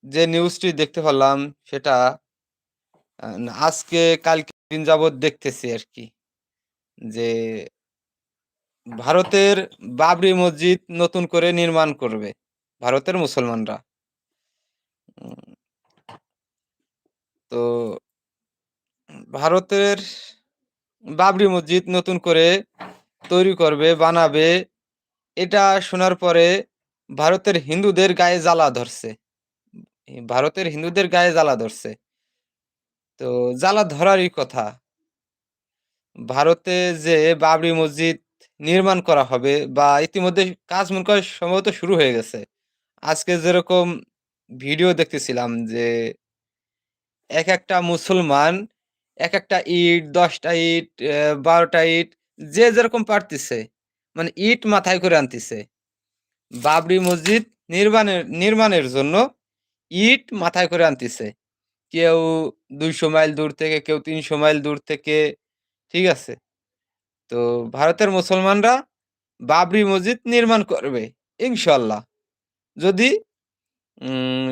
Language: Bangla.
যে নিউজটি দেখতে পারলাম সেটা আজকে কালকে দিন যাবৎ দেখতেছি আরকি। যে ভারতের বাবরি মসজিদ নতুন করে নির্মাণ করবে। ভারতের মুসলমানরা। উম তো ভারতের বাবরি মসজিদ নতুন করে তৈরি করবে, বানাবে। এটা শোনার পরে ভারতের হিন্দুদের গায়ে জ্বালা ধরছে। ভারতের হিন্দুদের গায়ে জ্বালা ধরছে। তো জ্বালা ধরারই কথা। ভারতে যে বাবরি মসজিদ নির্মাণ করা হবে বা ইতিমধ্যে কাজ মনে করেন সম্ভবত শুরু হয়ে গেছে। আজকে যেরকম ভিডিও দেখতেছিলাম যে একেকটা মুসলমান একেকটা ইট, ১০ টা ইট, ১২ টা ইট যে যেরকম পারতিছে মানে ইট মাথায় করে আনতিছে। বাবরি মসজিদ নির্মাণের জন্য ইট মাথায় করে আনতিছে। কেউ ২০০ মাইল দূর থেকে, কেউ ৩০০ মাইল দূর থেকে, ঠিক আছে? তো ভারতের মুসলমানরা বাবরি মসজিদ নির্মাণ করবে ইনশাআল্লাহ। যদি উম